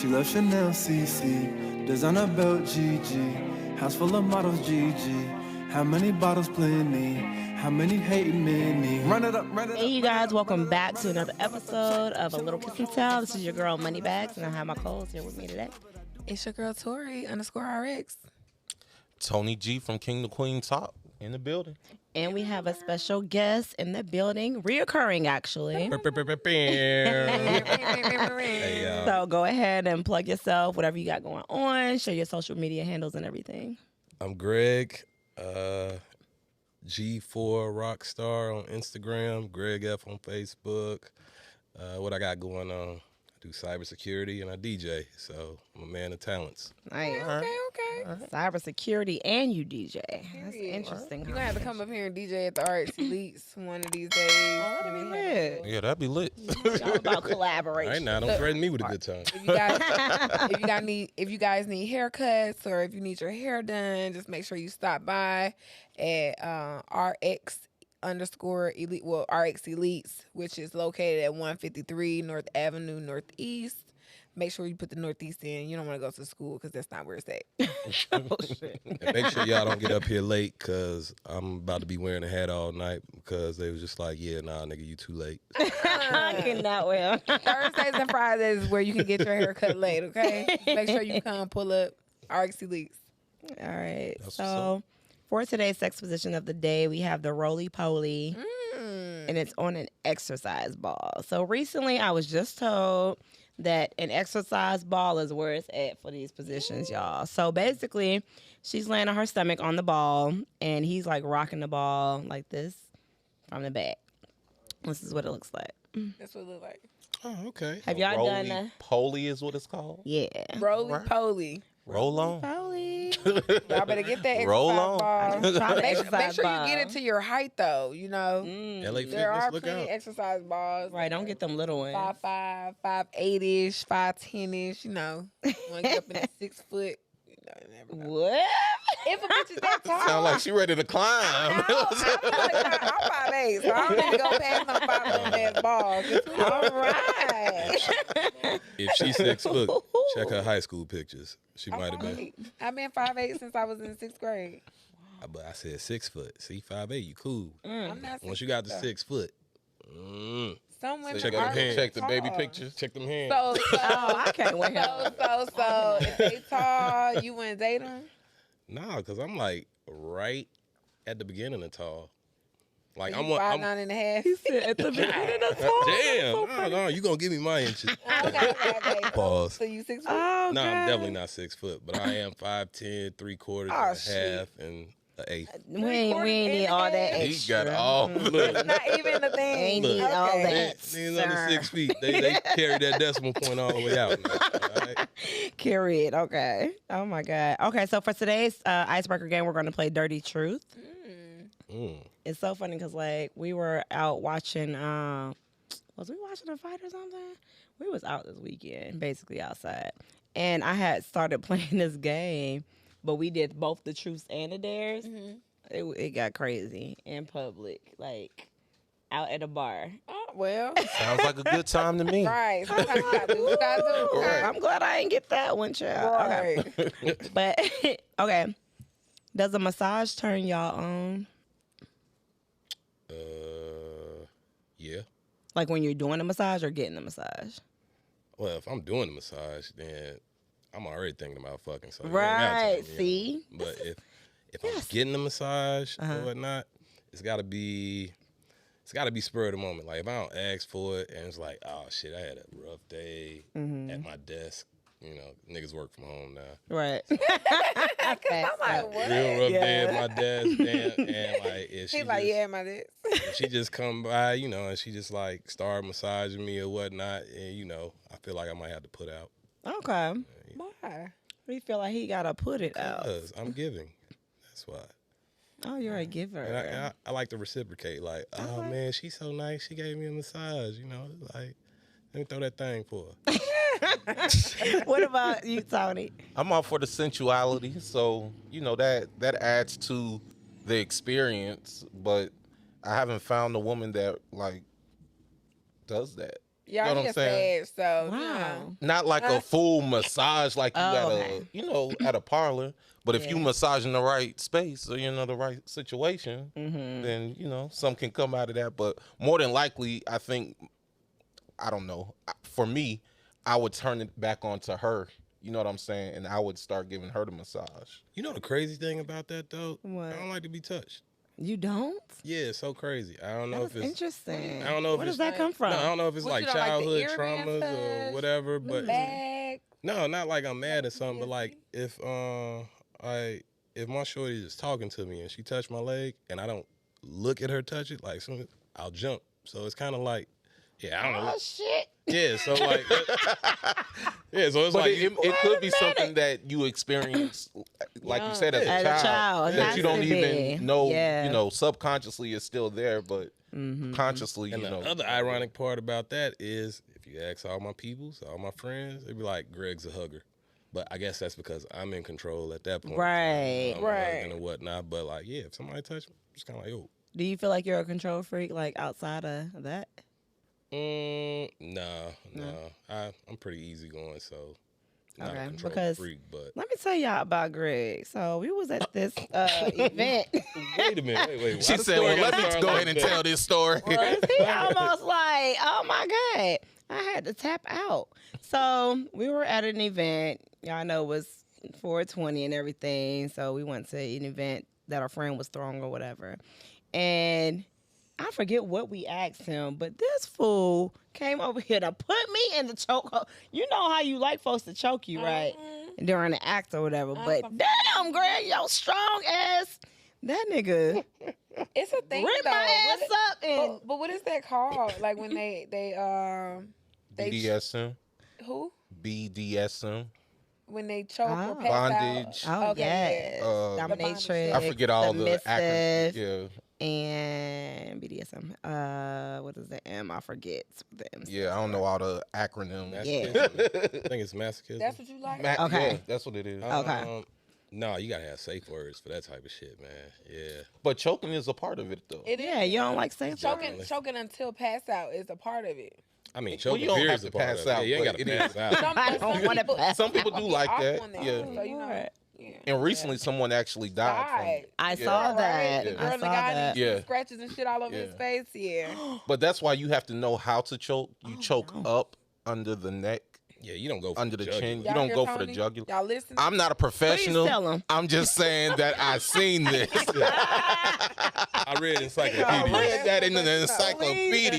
She loves Chanel CC, designer belt GG, house full of models GG. How many bottles plenty? How many hating many? Run it up, run it up. Hey, you guys, welcome back to another episode of A Little Kiss and Tell. This is your girl Moneybags, and I have my co-host here with me today. It's your girl Tori _RX. Tony G from King the Queen Talk in the building. And we have a special guest in the building, reoccurring actually. Hey, So go ahead and plug yourself, whatever you got going on, share your social media handles and everything. I'm Greg, G4 Rockstar on Instagram, Greg F on Facebook. What I got going on? I do cybersecurity and I DJ, so I'm a man of talents. Nice. Okay. Cybersecurity and you DJ. That's interesting. You're going to have to come up here and DJ at the RX Elites one of these days. Oh, that'd be lit. Yeah, that'd be lit. It's all about collaboration. Right now, don't threaten me with a good time. If you guys need haircuts or if you need your hair done, just make sure you stop by at RX Elites, which is located at 153 North Avenue Northeast. Make sure you put the Northeast in. You don't want to go to school because that's not where it's at. Oh, shit. And make sure y'all don't get up here late because I'm about to be wearing a hat all night because they was just like, yeah, nah, nigga, you too late. I cannot well. Thursdays and Fridays is where you can get your hair cut late, okay? Make sure you come pull up RX Elites. All right. That's what's So for today's sex position of the day, we have the roly-poly, and it's on an exercise ball. So recently, I was just told that an exercise ball is where it's at for these positions, y'all. So basically, she's laying on her stomach on the ball, and he's like rocking the ball like this from the back. This is what it looks like. That's what it look like. Oh, okay. Have y'all done that? Poly is what it's called. Yeah. Roly-poly. Roll on. Poly. Y'all better get that exercise Roll on. ball. Try the Make exercise sure ball. you get it to your height, though, you know. LA There are Fitness, look plenty out. exercise balls. Right, don't get them little ones. 5'5", 5'8"-ish, 5'10"-ish, you know. Want to get up in the 6 foot. You know, you never know. What? If a bitch is that tall. Sound like she ready to climb. I'm 5'8", so I don't need to go past no 5'1" ball. All right. If she's 6 foot, check her high school pictures. She might have been. I've been 5'8" since I was in 6th grade. But I said 6 foot. See, 5'8", you cool. I'm not Once 6 you got to foot, 6 foot. some women Check are them hands. Check the baby tall. pictures. Check them hands. So, Oh, I can't wait. so, if they tall, you wouldn't date them? Nah, because I'm like right at the beginning of tall. Like I'm 5'9.5". He said at the beginning of the damn. No, you gonna give me my inches. Okay. Pause. So you 6 foot? Oh, No, I'm God. definitely not 6 foot, but I am 5'10", 3/4, Oh, and a shit. half, and an eighth. We ain't need all that extra. He got all. Look, It's not even the thing. Ain't need all Okay. that. niggas under sir. 6 feet. They carry that decimal point all the way out. Now, all right? Carry it. Okay. Oh, my God. Okay, so for today's icebreaker game, we're going to play Dirty Truth. Mm. It's so funny because, like, we were out watching, was we watching a fight or something? We was out this weekend, basically outside. And I had started playing this game, but we did both the truths and the dares. It got crazy in public, like, out at a bar. Oh, well, Sounds like a good time to me. right. Sometimes you gotta do what you gotta do. Right. I'm glad I didn't get that one, child. Okay. Right. But, okay. Does a massage turn y'all on? Yeah. Like when you're doing a massage or getting a massage? Well, if I'm doing a massage, then I'm already thinking about fucking. So you ain't Right, gotta tell me, see? But if I'm getting a massage or whatnot, it's gotta be spur of the moment. Like if I don't ask for it and it's like, oh shit, I had a rough day at my desk. You know, niggas work from home now. Right. I'm like, what? Real rough day Yeah. at my desk, and like if she He's like, just, yeah, my dick. if she just come by, you know, and she just like start massaging me or whatnot, and you know, I feel like I might have to put out. Okay. Why? We feel like he gotta put it out. Cause I'm giving. That's why. Oh, you're a giver. And I like to reciprocate. Like, oh man, she's so nice. She gave me a massage. You know, like let me throw that thing for her. What about you, Tony? I'm all for the sensuality, so you know that adds to the experience. But I haven't found a woman that like does that. Y'all know what I'm get saying? sad, so Wow. Not like a full massage like you at okay. at a parlor. But if you Yeah. massage in the right space or the right situation, Mm-hmm. then some can come out of that. But more than likely, I think, I don't know. For me, I would turn it back onto her. You know what I'm saying? And I would start giving her the massage. You know the crazy thing about that though? What? I don't like to be touched. You don't? Yeah, it's so crazy. I don't know That's if it's interesting. I don't know if Where it's does that come from? No, I don't know if it's What, like you don't like the childhood ear being traumas or touched? whatever, but bag. no, not like I'm mad at something, but like if if my shorty is talking to me and she touched my leg and I don't look at her touch it, like soon I'll jump. So it's kind of like, yeah, I don't know. Oh shit! Yeah, so like, yeah, so it's But like it could be something that you experience, like you said, as As a a child, it that has you don't to even be. know. Yeah. Subconsciously it's still there, but consciously, And the other ironic part about that is, if you ask all my peoples, all my friends, they'd be like, Greg's a hugger. But I guess that's because I'm in control at that point. Right. I'm hugging and whatnot. But like, yeah, if somebody touch me, I'm just kind of like, yo. Do you feel like you're a control freak, like outside of that? No. I'm pretty easygoing, so not Okay, a control because- freak. But Let me tell y'all about Greg. So we was at this event. wait a minute, wait. she why the said, story "Well, gotta let me start go like ahead and that? tell this story." He almost like, oh my God. I had to tap out. So we were at an event. Y'all know it was 420 and everything. So we went to an event that our friend was throwing or whatever. And I forget what we asked him, but this fool came over here to put me in the chokehold. You know how you like folks to choke you, right? During the act or whatever. But damn, Greg, yo, strong ass. That nigga It's a thing ripped though. my ass up and But what is that called? Like when they BDSM, who? BDSM. When they choke Oh. or pass Bondage. out. oh Okay, yes, yeah. dominatrix. I forget all the acronyms. submissive, Yeah, and BDSM. What is the M? I forget the M. yeah. I don't know all the acronyms. Yeah. Masochism. I think it's masochism. That's what you like. Okay. Yeah, that's what it is. Okay. No, you gotta have safe words for that type of shit, man. Yeah. But choking is a part of it, though. It is. Yeah, you don't like saying choking until pass out is a part of it. I mean, Well, choking you don't period have is to a part pass of it. out, Yeah, you ain't but gotta it pass is. out. I don't want to pass. Some people do get like off that. on that, Yeah. So you know. Right. Yeah. And recently, someone actually died from it. I Yeah. saw that. The Yeah. girl I and the saw guy that. Yeah. scratches and shit all over Yeah. his face. Yeah. But that's why you have to know how to choke. You choke up under the neck, Yeah, you don't go for under the jugular. chin. You Y'all don't hear go for the Tony? jugular. Y'all listen. I'm not a professional. Please tell 'em. I'm just saying that I seen this. I read I encyclopedia. read that in the encyclopedia.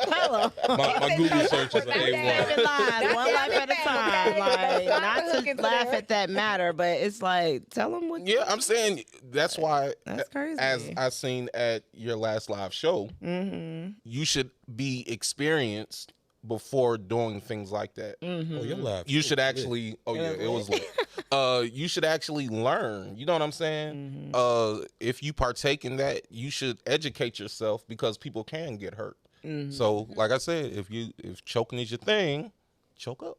Tell 'em. My Google search is an Saving A1. lives, one life at a time. Okay. Like, Stop not hooking to to laugh that. at that matter, but it's like, tell them what. Yeah, I'm saying that's why. That's crazy. As I seen at your last live show, Mm-hmm. you should be experienced before doing things like that. Mm-hmm. Oh, your live. You should lit. actually. Oh yeah, was it was lit. You should actually learn. You know what I'm saying? Mm-hmm. If you partake in that, you should educate yourself because people can get hurt. Mm-hmm. So, like I said, if choking is your thing, choke up.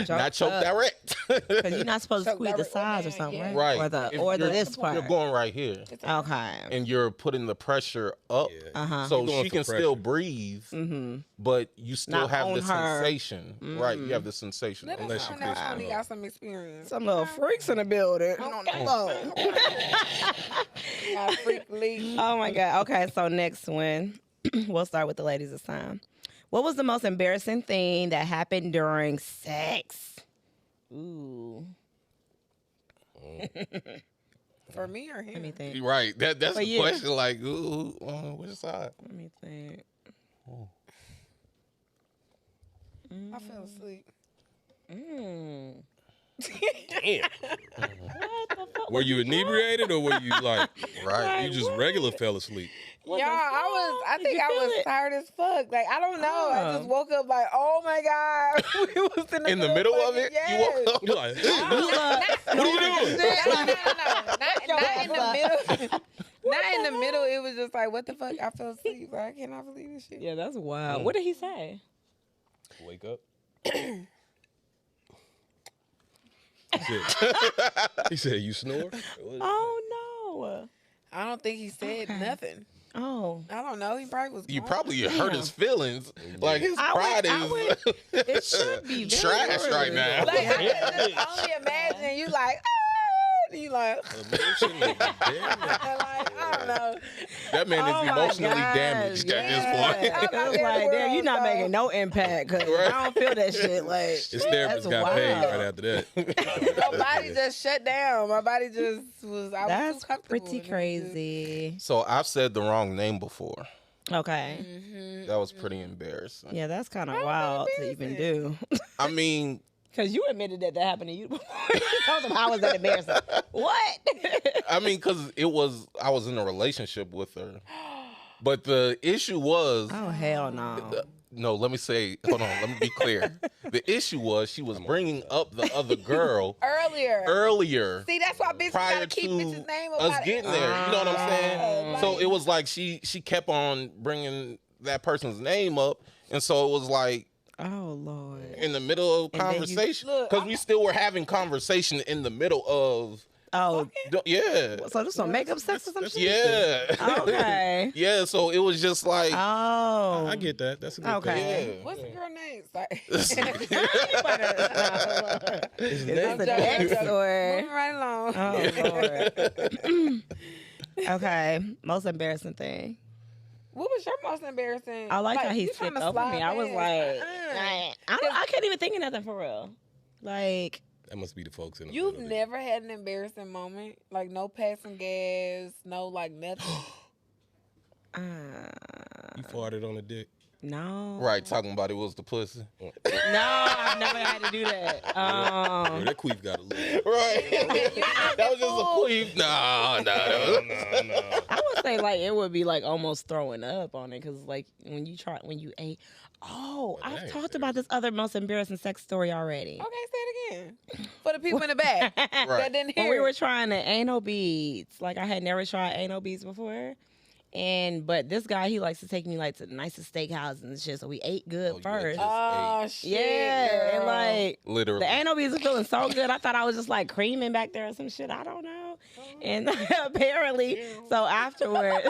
Not choke direct. Because you're not supposed to Choke squeeze the direct, sides or yeah, something, yeah. right? Right. Or If the you're- this part. You're going right here, Okay. and you're putting the pressure up, Yeah. Uh-huh. so You're going she for can still pressure. breathe, Mm-hmm. but you still Not have on the her. sensation. Right. You have the sensation. Let Unless us you find out Christian Tony love. got some experience. Some little freaks in the building. Got freak leak. Oh my God. Okay, so next one. We'll start with the ladies this time. What was the most embarrassing thing that happened during sex? Ooh. For me or him? Let me think. Right. That's For the you. question. Like, ooh, which side? Let me think. I fell asleep. Mm. Damn. What the fuck? Were you inebriated or were you like, Right. you just regular fell asleep? What Y'all, the I fuck? think Did you I feel was it? tired as fuck. Like, I don't know. I Oh. just woke up like, oh my God. We was In the middle of it, yes. you woke up. You're like, You look- what are you doing? Not in the middle. Not in the middle. It was just like, what the fuck? I fell asleep. Like, I cannot believe this shit. Yeah, that's wild. What did he say? Wake up. he said, you snore? Oh no. I don't think he said nothing. Oh. I don't know. He probably was. You gone. probably hurt his feelings. Like his pride is It should be very trash right rude. now. Like I can just only imagine you like, and you like, Emotionally damaged. like I don't know. That man Oh is my emotionally gosh, damaged at this yeah. point. I'm It out was there in like, the damn, you're world, not so- making no impact because I don't feel that shit. Like, His therapist that's got paid wild. right after that. My body just shut down. My body just was. I was That's too comfortable. pretty And it was crazy. So I've said the wrong name before. Okay. just- That was pretty embarrassing. Yeah, that's kind of How is that wild to even do. I mean, Because you admitted that happened to you before. Tell them how was that embarrassing? What? because I was in a relationship with her. But the issue was, Oh, hell no. no, let me say, hold on, let me be clear. The issue was she was bringing up the other girl Earlier. earlier. See, that's why bitches Prior gotta keep to bitches' name us about getting it. there, you know what I'm saying? Oh, So like- it was like she kept on bringing that person's name up, and so it was like Oh, Lord. in the middle of And then you- conversation Look, because we still were having conversation in the middle of Oh, yeah, so this some makeup sex or some shit? yeah, Okay. yeah. So it was just like Oh. I get that. That's a good Okay. yeah. What's the girl name? Sorry. thing. Is Isn't this that- the next or? Moving right along. Oh, Lord. Okay. Most embarrassing thing. What was your most embarrassing? I like how he you skipped tryna over slide me. I was past. like, I can't even think of nothing for real. Like, That must be the folks in the You've building. never had an embarrassing moment? Like no passing gas, no like nothing? You farted on a dick. no. Right, talking about it was the pussy. No, I've never had to do that. Oh, that queef got a little. Right, that was just a queef. Nah. No. I would say like it would be like almost throwing up on it because like when you ate. Oh, Well, that I've ain't talked about this other most embarrassing sex story already. Okay, say it again. For the people in the back that didn't When hear. we were it. trying the anal beads, like I had never tried anal beads before. But this guy, he likes to take me like to the nicest steakhouses and shit. So we ate good Oh, you first. just- Oh shit. Yeah, and girl. like Literally. the anal beads are feeling so good. I thought I was just like creaming back there or some shit. I don't know. And apparently, so afterwards,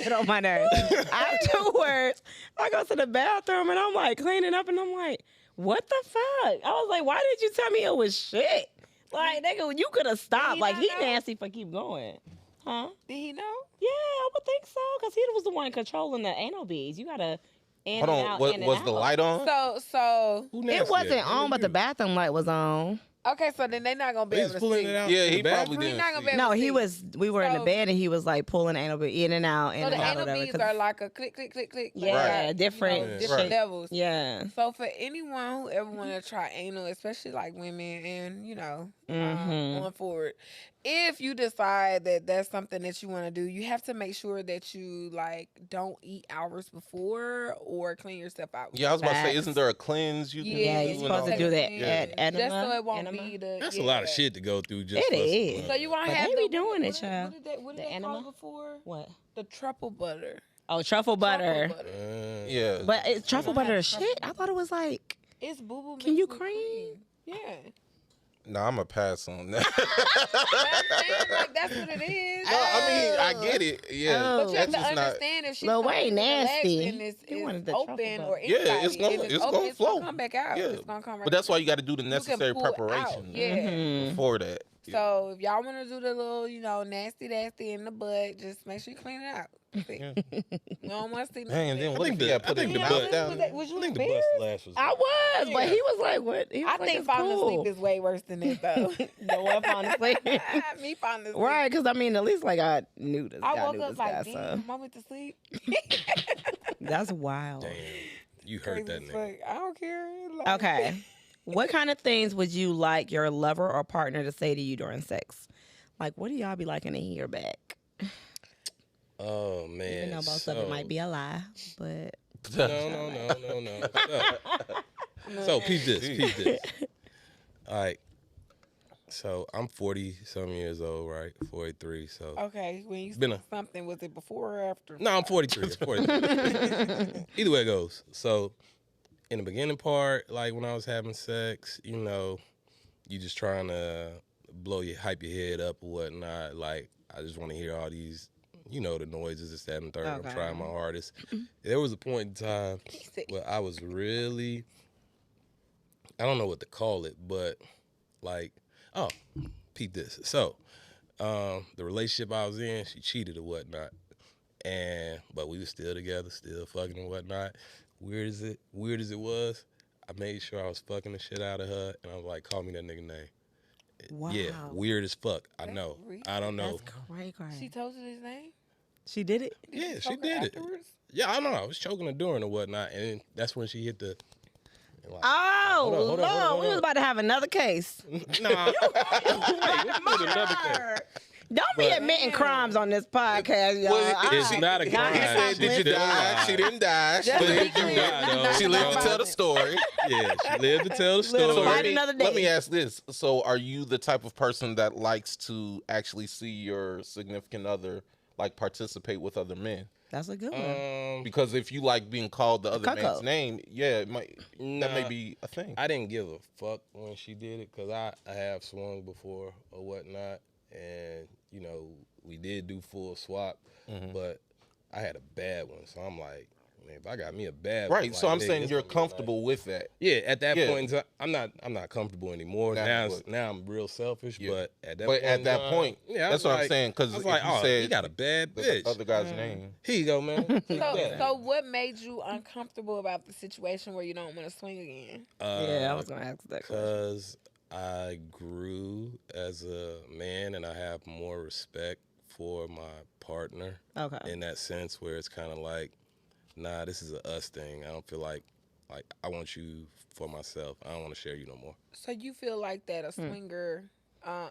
get on my nerves. Afterwards, I go to the bathroom and I'm like cleaning up and I'm like, what the fuck? I was like, why did you tell me it was shit? Like, nigga, you could have stopped. he Like, not he know? nasty for keep going. Huh? Did he know? Yeah, I would think so. Because he was the one controlling the anal beads. You got to in Hold and on, out, what in and was the out. light on? So Who It nasty wasn't at? on, but the You. bathroom light was on. okay, so then they're not gonna be They able just to pulling see. it out. Yeah, the he probably bathroom? didn't. Not gonna see. be No, see. he was. We were in the So- bed and he was like pulling anal bead in and out, in So the and out, anal whatever. beads 'cause- are like a click, click, click, click. Yeah, like, different different shape. levels. yeah. So for anyone who ever want to try anal, especially like women, and Mhm. going forward, if you decide that that's something that you want to do, you have to make sure that you like don't eat hours before or clean yourself out. Yeah, I was about to say, Facts. isn't there a cleanse you can Yeah, do? you're and supposed all to that? do that Yeah. at enema. Just so it won't enema. be the. That's yeah. a lot of shit to go through just It for us to, is. So you want to But have they be the, doing it, what child. did they, what did The they call enema? it before? What? The truffle butter. Oh, truffle butter. Truffle butter. Yeah. But truffle don't have butter is truffle shit. I thought it was like. It's boo boo. Can you cream? Yeah. No, I'm going to pass on that. I'm saying, like that's what it is. No, I mean, I get it. Yeah. Oh. But you have That's to just not. understand if she's Lil Wayne nasty. and it's, He it's wanted the truffle open butter. or Yeah, inside, it's gonna- if it's open, gonna it's flow. gonna come back out. Yeah. It's gonna come right But that's why back. you got to do the You can necessary pull out. preparation Yeah. Mhm. for that. So if y'all want to do the little, nasty in the butt, just make sure you clean it out. See? We don't want to see Dang, and then I what think if the- you had I put it think in the your butt- mouth down there? Was you I think the embarrassed? bus last was. I was, but Yeah. he was like, "What?" He was I like, think it's falling cool. asleep is way worse than that though. No one falling asleep. Me falling asleep. Right, because I mean, at least like I knew this I guy. woke Knew up this like, guy, damn, so I went to sleep. that's wild. Damn, you hurt that Crazy as nigga. fuck. I don't care. Like, Okay, what kind of things would you like your lover or partner to say to you during sex? Like, what do y'all be liking to hear back? Oh man. Even though most of it might be a lie, but No. So peep this. All right. So I'm 40-some years old, right? 43. So Okay, when you Been said something, was it before or after? no, I'm 43. I'm 43. Either way it goes. So in the beginning part, like when I was having sex, you just trying to hype your head up or whatnot. Like, I just want to hear all these, the noises, this, that, and the third. Okay. I'm trying my hardest. There was a point in time where I was really, I don't know what to call it, but like, oh, peep this. So, the relationship I was in, she cheated or whatnot. But we were still together, still fucking and whatnot. Weird as it was, I made sure I was fucking the shit out of her, and I was like, call me that nigga name. Wow. Yeah, weird as fuck. I know. weird. I don't know. That's crazy. She told you his name? She did it? Yeah, you she choke her did it. afterwards? Yeah, I know. I was choking her during or whatnot, and that's when she hit the. Like, Oh, hold on. We was about to have another case. Nah. Wait, what's another case? Don't be admitting crimes on this podcast, y'all. It's not a crime. He said, did you die? She didn't die. Just But to be did you clear, die? no, She no. lived to tell the story. Yeah, she lived to tell the Little story. fight another day. Let me ask this. So are you the type of person that likes to actually see your significant other like participate with other men? That's a good one. Because if you like being called the other cuckold. man's name, yeah, that may Nah. be a thing. I didn't give a fuck when she did it because I have swung before or whatnot. And, we did do full swap, but I had a bad one. So I'm like, man, if I got me a bad one. Right. So like, I'm nigga, saying it's you're gonna be comfortable with that. Yeah, at that Yeah. point in time, I'm not comfortable anymore. Now, Now I'm real selfish, Yeah. but at that But point at in that time, point, yeah, I that's was what I'm like- saying. Because I was if like, you oh, said he got a bad the bitch. other guy's name, Here you go, man. Take that. So what made you uncomfortable about the situation where you don't want to swing again? Yeah, I was going to ask that question. Because I grew as a man and I have more respect for my partner Okay. in that sense where it's kind of like, nah, this is a us thing. I don't feel like I want you for myself. I don't want to share you no more. So you feel like that a swinger,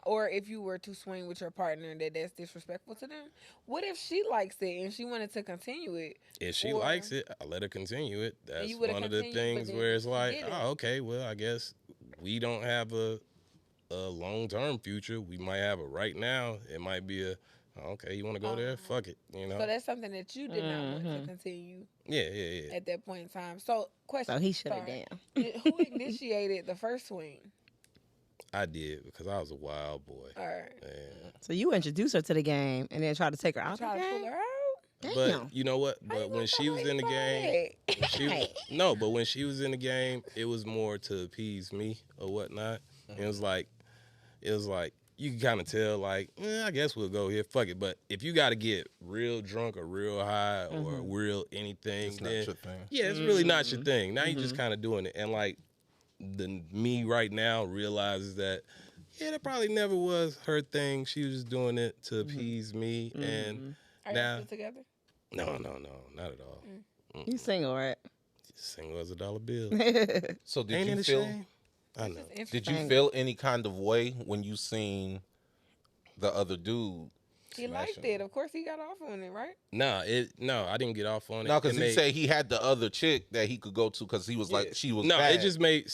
or if you were to swing with your partner, that's disrespectful to them? What if she likes it and she wanted to continue it? If she Or- likes it, I let her continue it. That's you would've one of the continued, but things then where it's she like, did it. oh, okay, well, I guess we don't have a long-term future. We might have a right now. It might be okay, you want to go there? Fuck it, So that's something that you did not want to continue Yeah. at that point in time. So question. So he shut it sorry. down. Who initiated the first swing? I did because I was a wild boy. All right. And, So you introduced her to the game and then tried to take her out the Try to pull game? her out? Damn. but you know what? But when she was in the game, but when she was in the game, it was more to appease me or whatnot. It was like you can kind of tell, like, I guess we'll go here, fuck it. But if you got to get real drunk or real high or real anything, it's not then your thing. yeah, it's really not your thing. Now you're just kind of doing it, and like me right now realizes that. Yeah, that probably never was her thing. She was just doing it to appease me, and Are now you still together? no, not at all. You single, right? Single as a dollar bill. So did Ain't you it a feel? shame? I know. Did you feel any kind of way when you seen the other dude? He liked smashing it. Of course, he got off on it, right? No, I didn't get off on it. No, because It he made- said he had the other chick that he could go to because he was like she was. No, bad. it just made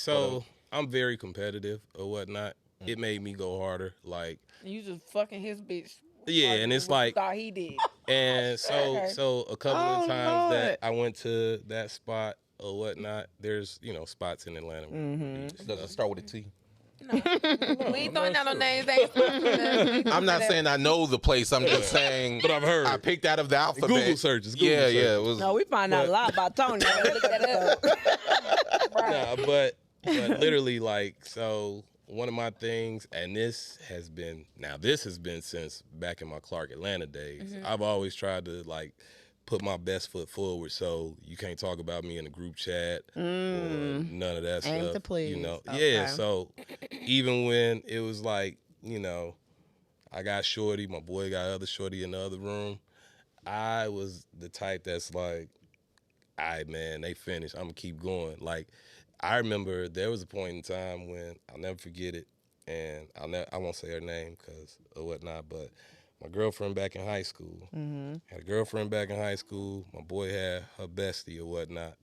I'm very competitive or whatnot. It made me go harder, like And you just fucking his bitch. yeah, harder and than it's what you like thought he did. and so a couple Oh, of times Lord. that I went to that spot or whatnot. There's spots in Atlanta. Does it start with a T? No. We ain't throwing out no names. They ain't sponsoring us. I'm not saying I know the place. I'm just saying. But I've heard. I picked out of the alphabet. Google searches. Google Yeah, searches. yeah. It was. No, we find out a lot about Tony. Look that up. Right. Nah, but literally, like, so one of my things, and this has been since back in my Clark Atlanta days. I've always tried to like put my best foot forward, so you can't talk about me in a group chat or none of that Aim stuff. to please. Yeah. Okay. So even when it was like, I got shorty, my boy got other shorty in the other room. I was the type that's like, all right, man, they finished. I'm gonna keep going. Like, I remember there was a point in time when I'll never forget it, and I won't say her name because or whatnot, but my girlfriend back in high school had a girlfriend back in high school. My boy had her bestie or whatnot.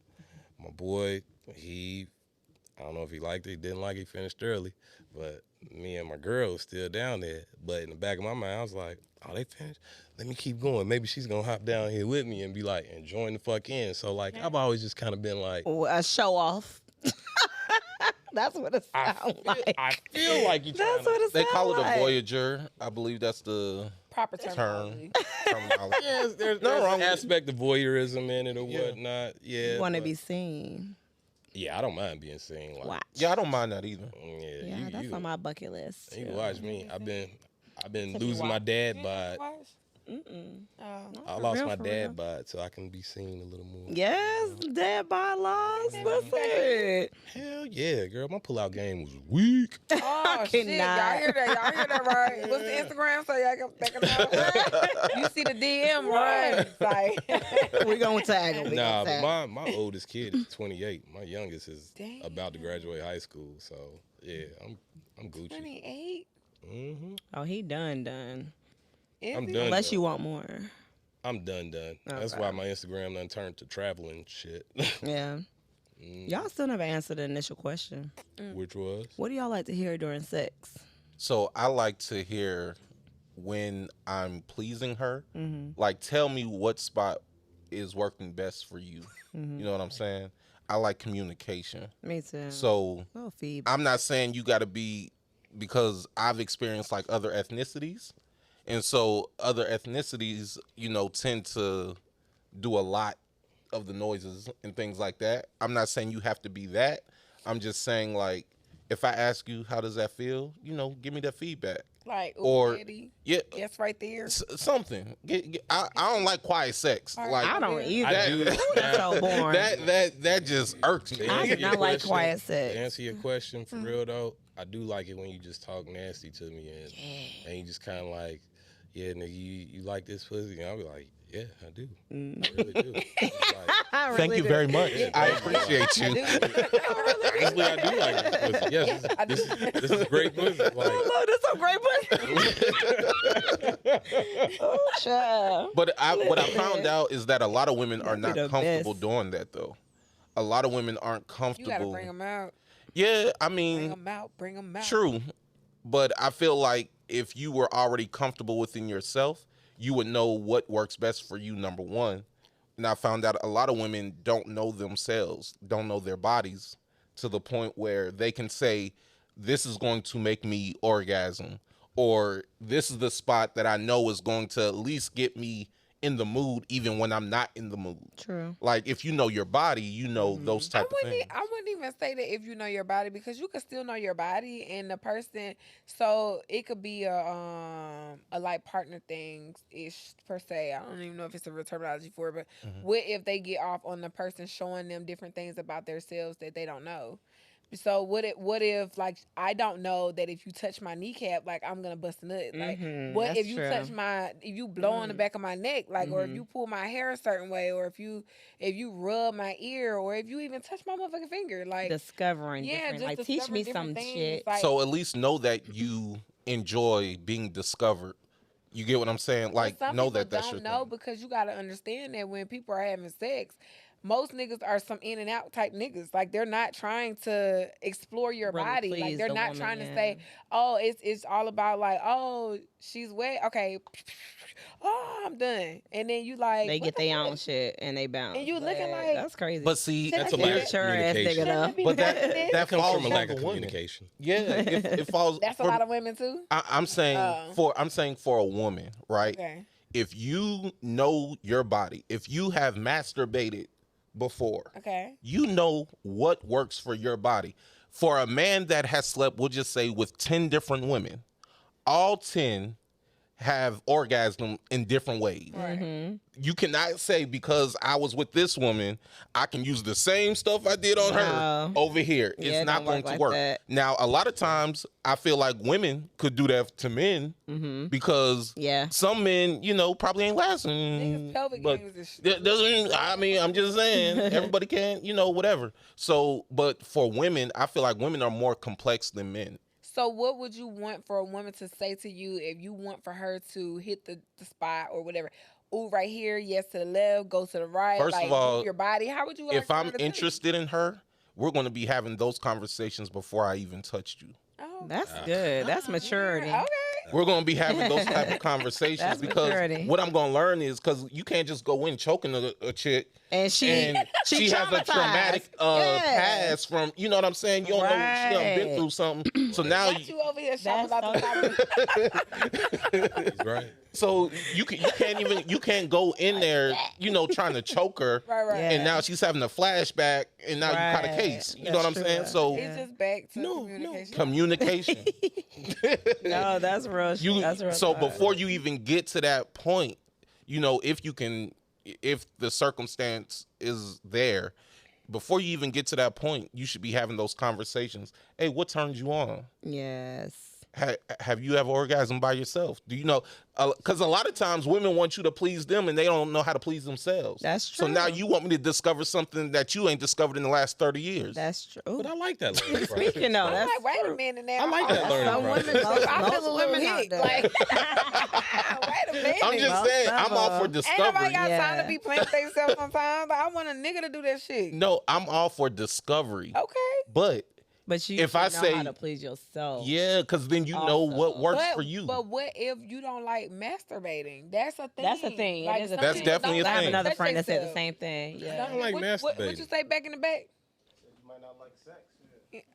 My boy, I don't know if he liked it, he didn't like it, he finished early, but me and my girl was still down there. But in the back of my mind, I was like, oh, they finished? Let me keep going. Maybe she's gonna hop down here with me and be like, and join the fuck in. So like, I've always just kind of been like, A show off. That's what it sounds like. I feel like you. That's what it They sounds call it like. a voyager. I believe that's the Proper terminology. terminology. Yes, there's No an wrong with it. aspect of voyeurism in it or Yeah. whatnot. Yeah, You want to but- be seen. Yeah, I don't mind being seen. Like, Watch. Yeah, I don't mind that either. Yeah, Yeah, you, that's you, on my bucket list. you too. can watch me. I've been you losing my watch? dad bod. Mm-mm. Oh. I For lost real, my for dad real. bod, so I can be seen a little more. Yes, dad bylaws. That's it. Hell yeah, girl. My pullout game was weak. Oh shit! Y'all cannot. hear that? Y'all hear that, right? What's the Instagram? So y'all can know. You see the DM run. It's like We're going to tag him. Nah, but my oldest kid is 28. My youngest is Damn. about to graduate high school. So yeah, I'm Gucci. 28. Mm-hmm. Oh, he done. I'm Is done. Unless though. you want more. I'm done. That's Okay. why my Instagram done turned to traveling shit. Yeah. Y'all still never answered the initial question. Which was? What do y'all like to hear during sex? So I like to hear when I'm pleasing her. Like, tell me what spot is working best for you. You know what I'm saying? I like communication. Me too. So Little feedback. I'm not saying you got to be, because I've experienced like other ethnicities. And so other ethnicities, tend to do a lot of the noises and things like that. I'm not saying you have to be that. I'm just saying, like, if I ask you, how does that feel? Give me that feedback. like Or- daddy. Yeah, Yes, right there. something. I don't like quiet sex. All right. Like I don't either. I do. That's so boring. that just irks me. I do not like quiet To sex. answer your question for real though, I do like it when you just talk nasty to me and you just kind of like, yeah, nigga, you like this pussy? And I'll be like, yeah, I do. I really do. It's like, I Thank really you do. very much. I appreciate you. honestly, I do like this pussy. Yes, I do. this is great pussy. Like, Look, this some great pussy. Oh, child. But what I found out is that a lot of women are That'd not be the comfortable best. doing that, though. A lot of women aren't You comfortable. gotta bring them out. Yeah, I Bring mean, them out. Bring them out. true. But I feel like if you were already comfortable within yourself, you would know what works best for you, number one. And I found out a lot of women don't know themselves, don't know their bodies, to the point where they can say, this is going to make me orgasm, or this is the spot that I know is going to at least get me in the mood even when I'm not in the mood. True. Like, if you know your body, you know those type of things. I wouldn't even say that if you know your body, because you can still know your body and the person. So it could be a like partner things ish per se. I don't even know if it's a real terminology for it, but what if they get off on the person showing them different things about themselves that they don't know? So what if like I don't know that if you touch my kneecap, like I'm gonna bust a nut? Like what that's if you true. touch if you blow on the back of my neck, like or if you pull my hair a certain way, or if you rub my ear, or if you even touch my motherfucking finger, like Discovering yeah, different. just Like, teach discovering me different some things, shit. like- So at least know that you enjoy being discovered. You get what I'm saying? Like, some know people that that's your don't know thing. because you gotta understand that when people are having sex, most niggas are some in and out type niggas. Like they're not trying to explore your Really body. Like please they're the not woman, trying to yeah. say, oh, it's all about like, oh, she's wet. Okay, oh, I'm done. And then you like They what get the their fuck? own shit and they bounce. And you looking Like, like- that's crazy. But see, That's that's a Yeah. lack of Mature ass nigga communication. though. Shouldn't it be but better than that this? that Comes falls from a on lack the of women. communication. Yeah, it falls. That's a lot of women too. I'm saying Oh. I'm saying for a woman, right? Okay. If you know your body, if you have masturbated before, Okay. you know what works for your body. For a man that has slept, we'll just say with 10 different women, all 10 have orgasm in different ways. Right. You cannot say because I was with this woman, I can use the same stuff I did on her No. over here. Yeah, It's it not don't going work to like work. that. Now, a lot of times I feel like women could do that to men because Yeah. some men, probably ain't lasting. Niggas pelvic but games is shit. that doesn't, I mean, I'm just saying, everybody can, whatever. So, but for women, I feel like women are more complex than men. So what would you want for a woman to say to you if you want for her to hit the spot or whatever? Ooh, right here, yes to the left, go to the right. First of like, all, move your body. How would you like If for her I'm to tell you? interested in her, we're going to be having those conversations before I even touched you. Oh, That's good. That's maturity. okay. We're gonna be having those type of conversations That's because maturity. what I'm gonna learn is because you can't just go in choking a chick And she and she has a traumatized. traumatic Yeah. past from, you know what I'm saying? You don't know she done been Right. through something. So now Got you over here shopping That's about the topic. He's right. so you can't go in there, trying to choke her. Right. Yeah. And now she's having a flashback, and now you got a Right. case. You know That's what I'm true. saying? So It's just back to No, communication. communication. No, that's real. That's real. So talk. before you even get to that point, if the circumstance is there, before you even get to that point, you should be having those conversations. Hey, what turns you on? Yes. Have you ever orgasmed by yourself? Do you know? Because a lot of times women want you to please them and they don't know how to please themselves. That's So now true. you want me to discover something that you ain't discovered in the last 30 years. That's true. But I like that learning process. Speaking of, I'm that's like, wait a minute now. I like that I'm- learning some process. women, most, I most feel a little women out hit. there. Like, wait a minute. I'm just Most saying, I'm of all for them. Ain't nobody discovery. got time Yeah. to be playing with themselves sometimes. Like, I want a nigga to do that shit. No, I'm all for discovery. Okay. But But you If should I know say- how to please yourself. yeah, because then you know Also. what works for you. But what if you don't like masturbating? That's a thing. That's a thing. It Like, is a some That's thing. people definitely don't a I have thing. another touch friend that said the themselves. same thing. Yeah. don't like what you masturbating. say back in the back?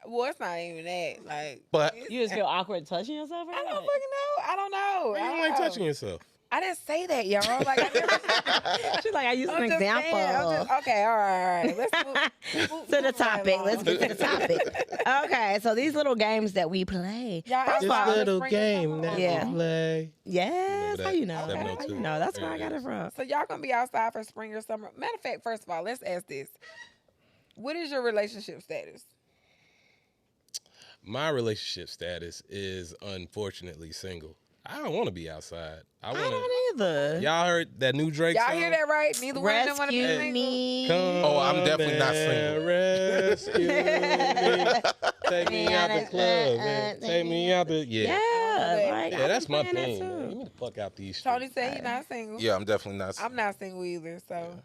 Well, it's not even that. Like, But You just feel awkward touching yourself? I don't fucking know. I don't know. Why I you don't don't like know. touching yourself? I didn't say that, y'all. Like, I never, She's like, I use an I'm just example. saying, okay, all right. Let's move To the right topic. along. Let's get to the topic. Okay, so these little games that we play. Y'all First of outside all, the spring or something? Yeah. play. Yes, how you know? Okay. How you know? That's where I got it from. So y'all gonna be outside for spring or summer? Matter of fact, first of all, let's ask this: what is your relationship status? My relationship status is unfortunately single. I don't want to be outside. I I want to. don't either. Y'all heard that new Drake Y'all song? hear that right? Neither one of them want to be Rescue single. me. Oh, I'm definitely not and single. Rescue me. Take me out the club. Man. Take me out the. Yeah. Yeah, like, Yeah, that's my playing that thing. too. Man. Get me the fuck out these streets. Tony said he's not single. yeah, I'm definitely not. I'm not single either. So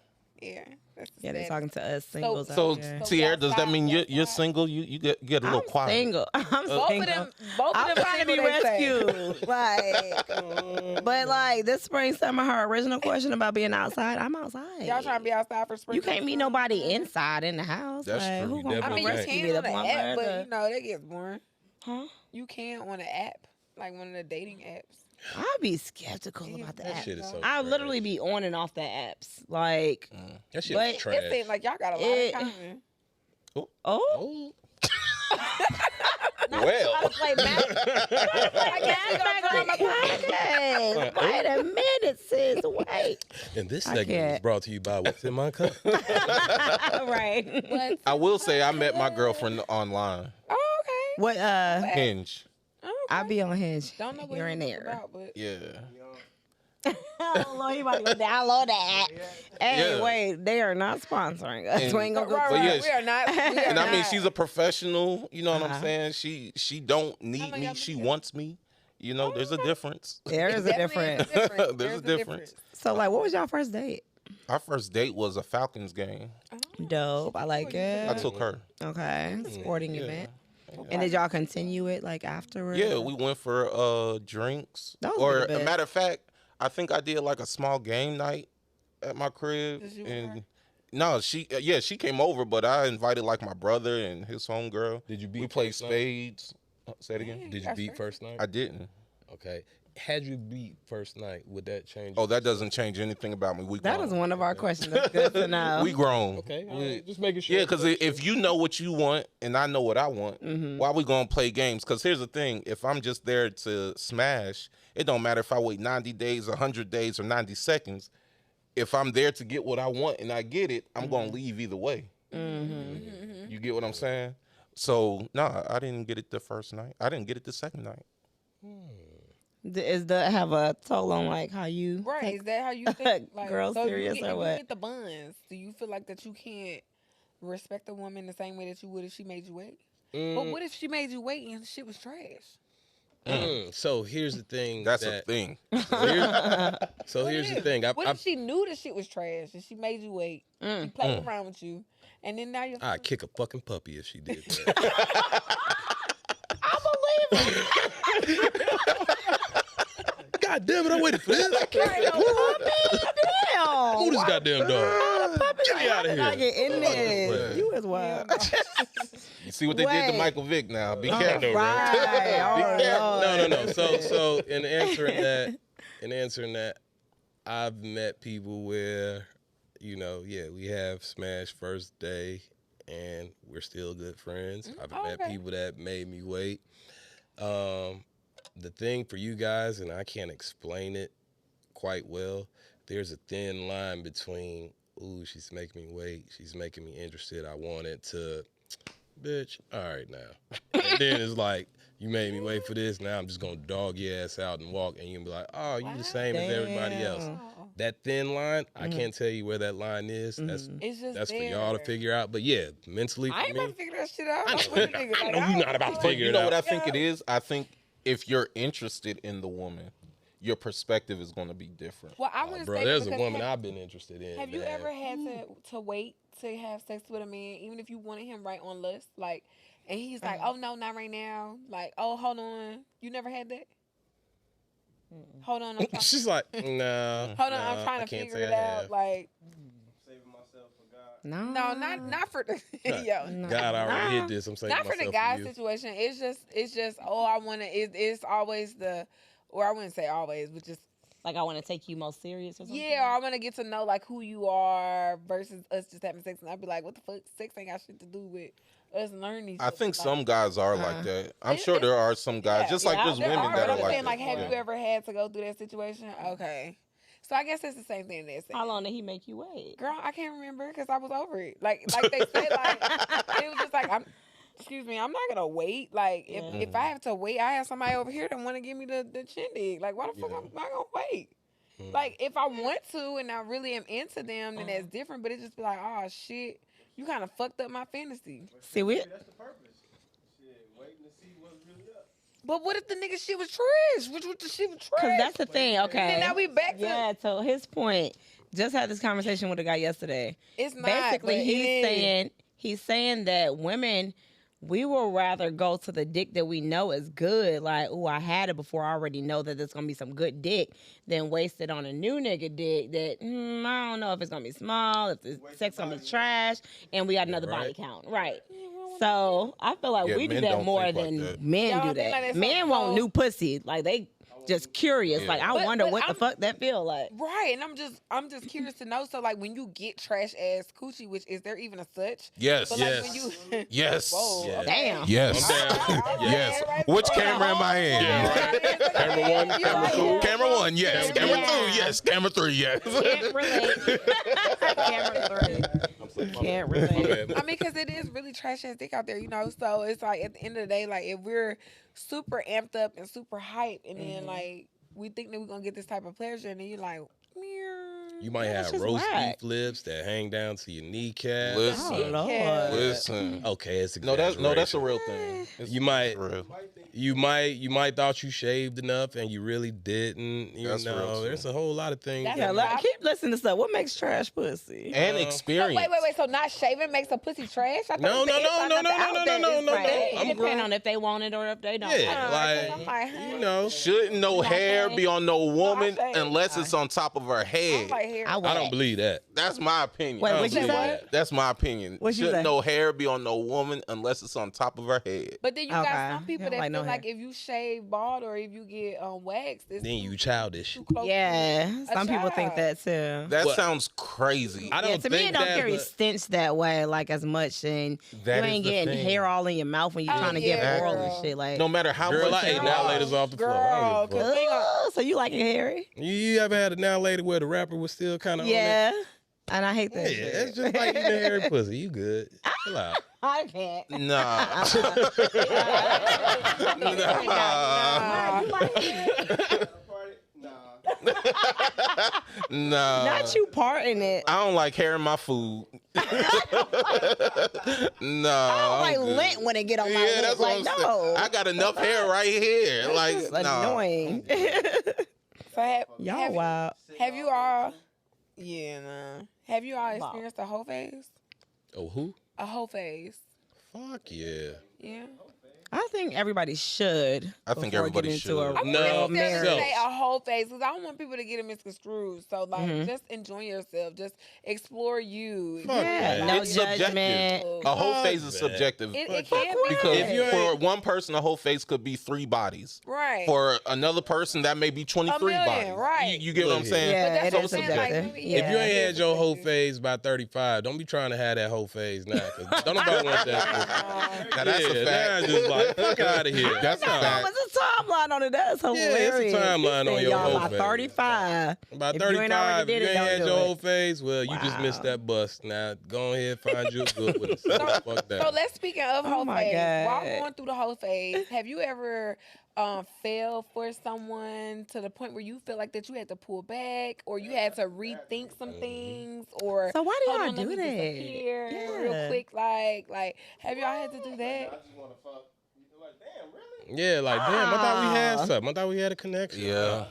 yeah, that's the Yeah, they're status. talking to us singles So, out here. Tierra, does that mean you're outside. single? You get a little I'm quiet. single. I'm Both single. of them. Both of I'm them trying to be single, they say. rescued. Like, but like this spring, summer, her original question about being outside, I'm outside. Y'all trying to be outside for spring? You can't meet nobody inside in the house. That's like, true. Who You gonna I definitely mean, you can't. rescue can me? on The the plumber, app, but the- you know that gets boring. Huh? You can on the app, like one of the dating apps. I'd be skeptical about the That app. shit is so. I trash. literally be on and off the apps. Like, That shit but is It trash. seems like y'all got a lot It- in common. oh, Oh. Well, I was like, I wait a minute, sis. Wait. And this I segment is can't. brought to you by What's in My Cup. Right. But I will say I met my girlfriend online. oh, okay. What? Hinge. Okay. I be on Hinge. Don't know what You're in it's there. about, but Yeah. Oh Lord, you about to go download that. Hey, Yeah. wait, they are not sponsoring us. And- we ain't gonna go. right, But right. yeah, we are not. We are And I mean, not. she's a professional. You know what Uh-huh. I'm saying? She don't need long me. y'all She been wants me. You know, there's a difference. There is a Definitely difference. There's a difference. So, like, what was y'all first date? Our first date was a Falcons game. Dope. I like I it. took her. Okay, sporting Yeah. event. And did y'all continue it like afterwards? Yeah, we went for drinks. That was Or the a best. matter of fact, I think I did like a small game night at my crib. Just you and her? And no, she came over, but I invited like my brother and his homegirl. Did you beat We played first night? spades. Say it again. Yeah. Did you That's beat true. first night? I didn't. Okay. Had you beat first night, would that change? Oh, that doesn't change anything about me. We That grown. is one of our questions. That's good to know. We grown. Okay. all We- right, just making sure. Yeah, because if you know what you want and I know what I want, Mm-hmm. why we gonna play games? Because here's the thing: if I'm just there to smash, it don't matter if I wait 90 days, 100 days, or 90 seconds. If I'm there to get what I want and I get it, I'm Mm-hmm. gonna leave either way. You get what I'm saying? So no, I didn't get it the first night. I didn't get it the second night. Is that have a toll on like how you? Right? take- Is that how you think? Like, Girl so if serious you or get, if what? You get the buns. Do you feel like that you can't respect a woman the same way that you would if she made you wait? But what if she made you wait and shit was trash? So here's the thing. That's that, a thing. So What here's if? the thing. What if she knew the shit was trash and she made you wait? She played around with you, and then now you're. I'd kick a fucking puppy if she did that. God damn it, I waited for this. I can't Damn. move this goddamn dog. Get me out of I here. get in there. You as well. You see what they did to Wait. Michael Vick now. Be Oh, careful. right. Oh, Lord. No. So in answering that, I've met people where, we have smashed first day and we're still good friends. I've met people that made me wait. The thing for you guys, and I can't explain it quite well, there's a thin line between, ooh, she's making me wait, she's making me interested, I want it, to, bitch, all right now. And then it's like, you made me wait for this, now I'm just going to dog your ass out and walk, and you're going to be like, oh, you the same as everybody else. That thin line, I can't tell you where that line is. That's for y'all to figure out. But yeah, mentally for I ain't me, about to figure that shit out. I know you're not about to But figure you it know out. what I think it is? I think if you're interested in the woman, your perspective is going to be different. Well, I wouldn't Bro, say there's a because woman I've been interested in. Have you man. ever had to wait to have sex with a man, even if you wanted him right on lust, like, and he's like, oh no, not right now, like, oh hold on, you never had that? Hold on, I'm trying. She's like, nah. Hold on, nah, I'm trying I to can't figure say it I out. have. Like, No, no, not for the yo, God already hit this. I'm saying not for the guy situation. It's just oh, I want to. It's always the, or I wouldn't say always, but just like I want to take you more serious or something. yeah, or I want to get to know like who you are versus us just having sex, and I'd be like, what the fuck, sex ain't got shit to do with us learning. I think some guys are like that. I'm sure there are some guys, just like there's there women that but are I'm like saying, that. like, have you ever had to go through that situation? Okay, so I guess it's the same thing they're saying. How long did he make you wait? Girl, I can't remember because I was over it. Like they said, like it was just like excuse me, I'm not gonna wait. Like if I have to wait, I have somebody over here that want to give me the shindig. Like why the fuck I'm not gonna wait? Like if I want to and I really am into them, then that's different. But it just be like, oh shit, you kind of fucked up my fantasy. See, we. That's the purpose. Shit, waiting to see what's really up. But what if the nigga shit was trash? Which the shit was trash? Because that's the thing, okay. And now we back to Yeah, so his point, just had this conversation with a guy yesterday. it's not. Basically, but he's saying that women, we will rather go to the dick that we know is good, like, oh, I had it before, I already know that there's going to be some good dick, than waste it on a new nigga dick that, I don't know if it's going to be small, if the sex going to be trash, and we got another body count. Right. So I feel like Yeah, we do men that don't more think like than that. men Y'all do think like that. that's Men so want cold? new pussy. Like, they just curious. Yeah. Like, I But- wonder but what the I'm- fuck that feel like. Right, and I'm just curious to know. So like when you get trash ass coochie, which is there even a such? Yes. But like when you Yes. whoa, Yeah. okay. Damn. Yes. Okay, Yes. right, Which right. camera am I in? Yeah, right. Camera one, You camera like two. it? Camera 1, yes. Camera Yeah. 2, yes. Camera 3, yes. Can't relate. Camera 3. Can't relate. I mean, because it is really trash ass dick out there, you know. So it's like at the end of the day, like if we're super amped up and super hype, and then like we think that we're gonna get this type of pleasure, and then you're like, meow. You might That's have just roast whack. beef lips that hang down to your kneecap. Listen. Oh, Yeah. Lord. Listen. Okay, it's No, that's a exaggeration. real thing. You might- it's real. You might thought you shaved enough and you really didn't. You That's real, know, too. there's a whole lot of things. That's Yeah, that- keep listening to stuff. What makes trash pussy? And Uh, So experience. wait. So not shaving makes a pussy trash? I thought No, it was the no, inside, no, not the no, no, out no, that no, is no, trash. no. It I'm depends grown. on if they want it or if they don't. Yeah, I'm like, like, huh? you know, Shouldn't no hair be on no woman shave. unless it's on top of her I'm head? like, here. I I don't believe that. That's my opinion. Wait, I what don't you believe say? that. That's my opinion. What you Shouldn't say? no hair be on no woman unless it's on top of her head? But then you Okay. got some people You don't that like feel no like hair. if you shave bald or if you get waxed, it's Then you childish. too close. Yeah, to some people think child. that too. That What? sounds crazy. I don't Yeah, to think me, it don't that, carry but- stench that way, like as much, and That you is ain't the getting thing. hair all in your mouth when you're Oh, trying to yeah, get oral girl. and shit. Like, No matter how Girl, much I ate you now wash. ladies off the floor. I Girl, don't give a fuck. So you like it hairy? You ever had a now lady where the rapper was still kind of Yeah, and I hate on that. it? Yeah, shit. it's just like eating a hairy pussy. You good. Chill out. I can't. Nah. Nah. Nah. Not you parting it. I don't like hair in my food. No. I don't like lint when it get on my Yeah, lip. that's Like, what I'm no. saying. I got enough hair right here. Like, It's nah. annoying. So Y'all wild. have you all? Yeah, nah. Have you all experienced a whole phase? Oh, who? A whole phase. Fuck yeah. Yeah. I don't think everybody should. I think before everybody getting into should. a I No, wouldn't real necessarily marriage. say a whole phase because I don't want people to get it misconstrued. So like, just enjoy yourself. Just explore you. Fuck Yeah, that. no It's subjective. judgment. A whole phase is Fuck that. subjective. It can be Because If you for ain't- one person, a whole face could be 3 bodies. right. For another person, that may be 23 million, bodies. right. You get what I'm Look saying? Yeah, But that's it what is I'm saying, like, subjective. maybe- Yeah. If you ain't had your whole subjective. phase by 35, don't be trying to have that whole phase now. 'Cause don't nobody want that. Now, that's a Yeah, fact. now just like, fuck out of here. That's a No, fact. it's a timeline on it. That's hilarious. it's a timeline He on said, your y'all whole by phase. 35. About If you ain't already 35, did you it, ain't don't had do your it. whole phase, well, you just missed that bus. Now, go ahead, find you a good one. Fuck that. So let's speaking of whole my phase. While God. going through the whole phase, have you ever fell for someone to the point where you feel like that you had to pull back or you had to rethink some things or So why do hold y'all on, let do me that? disappear Yeah. real quick? Like have y'all had to do that? Yeah, like, damn, I thought we had something. I thought we had a connection. Yeah.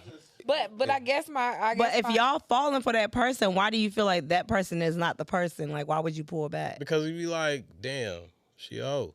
But I guess But if y'all falling for that person, why do you feel like that person is not the person? Like, why would you pull back? Because we be like, damn, she old.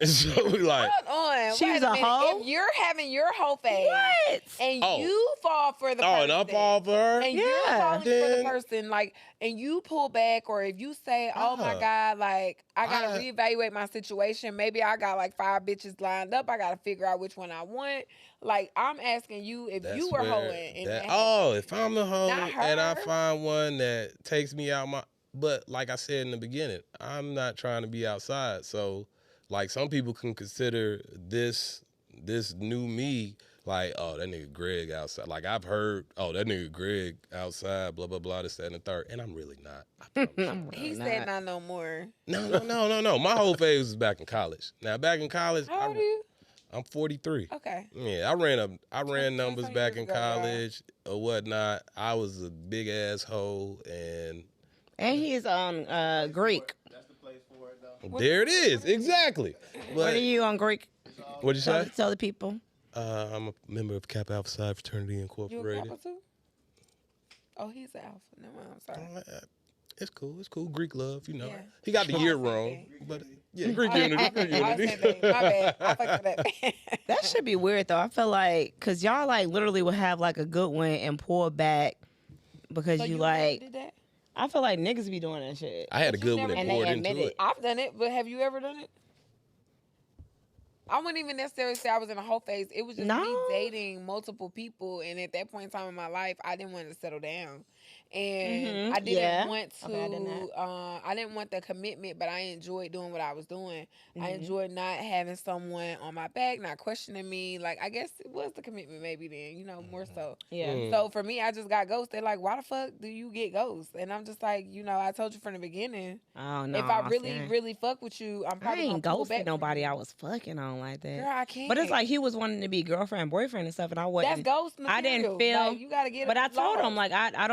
So we like, hold on, She's wait a minute. hoe? If you're having your whole phase What? and Oh. you fall for the person, and I fall for her. and you're Yeah. falling for the Then- person, like, and you pull back, or if you say, "Oh my God, like, I gotta reevaluate my situation. Maybe I got like 5 bitches lined up. I gotta figure out which one I want." Like, I'm asking you if That's you were where hoeing. And that- that- oh, if I'm the hoe Not and I her. find one that takes me out my, but like I said in the beginning, I'm not trying to be outside. So, like, some people can consider this new me like, oh, that nigga Greg outside. Like, I've heard, oh, that nigga Greg outside, blah blah blah, this, that, and the third, and I'm really not. I promise you. he said not no more. No. My whole phase was back in college. Now, back in college, How old are you? I'm 43. Okay. Yeah, I ran numbers some back years in ago, right? college or whatnot. I was a big asshole, and And he's on Greek. there it is, exactly. What But are you on Greek? what'd you say? Tell the people. I'm a member of Kappa Alpha Psi Fraternity You a Incorporated. Kappa too? Oh, he's an alpha. No, I'm sorry. It's cool. Greek love, you know. Yeah. He got the year Same wrong, thing. but yeah, Greek unity. Greek I was unity. saying that. My bad. I fucked with that. That should be weird though. I feel like because y'all like literally would have like a good one and pull back because So you never like. did that? I feel like niggas be doing that shit. I had a But you good one never- that And they poured admit into it. it. I've done it, but have you ever done it? I wouldn't even necessarily say I was in a whole phase. It was just me No. dating multiple people, and at that point in time in my life, I didn't want to settle down, and Mhm, I didn't yeah. want to. Okay, I did that. I didn't want the commitment, but I enjoyed doing what I was doing. I Mhm. enjoyed not having someone on my back, not questioning me. Like, I guess it was the commitment, maybe then, more so. Yeah. Mm. So for me, I just got ghosted. They're like, why the fuck do you get ghosted? And I'm just like, I told you from the beginning. Oh no. If I really, see. really fuck with you, I'm I probably ain't gonna pull back ghosted from nobody you. I was fucking on like that. Girl, I can't. But it's like he was wanting to be girlfriend, boyfriend, and stuff, and I that's wasn't. ghost material. I didn't feel- Like, you gotta get. But I told him lost. like I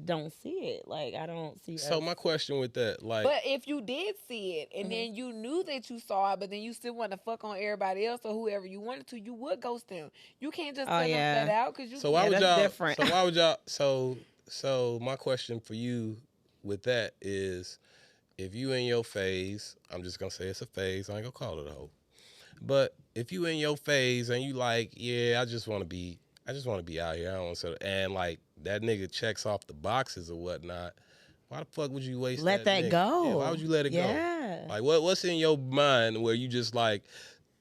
don't see it. Like I don't see. So us. my question with that, like, But if you did see it, Mm-hmm. and then you knew that you saw it, but then you still want to fuck on everybody else or whoever you wanted to, you would ghost them. You can't just Oh, tell them yeah. that out because you. so why Yeah, would that's y'all? different. So why would y'all? So my question for you with that is, if you in your phase, I'm just gonna say it's a phase. I ain't gonna call it a hoe. But if you in your phase and you like, yeah, I just want to be out here. I don't want to, and like that nigga checks off the boxes or whatnot. Why the fuck would you waste? Let that nigga? go. Yeah, why would you let it Yeah. go? Like what's in your mind where you just like,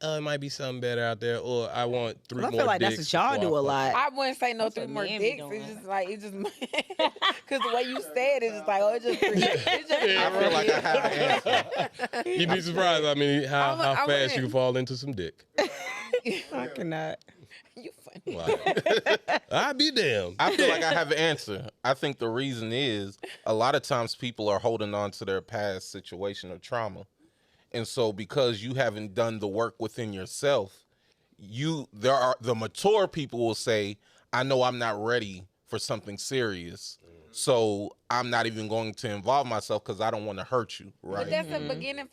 it might be something better out there, or I want 3 'Cause I more. feel like that's dicks what y'all before do I a fuck lot. I wouldn't say no That's 3 what more men be dicks. It's doing. just like because the way you said it is just like it's just. It's just Yeah, I feel like I have an answer. You'd be surprised. I mean, how I fast wouldn't- you can fall into some dick. I cannot. You funny. Like, I'd be damned. I feel like I have an answer. I think the reason is a lot of times people are holding on to their past situation or trauma. And so because you haven't done the work within yourself, the mature people will say, I know I'm not ready for something serious. So I'm not even going to involve myself because I don't want to hurt you. But Right. that's a beginning.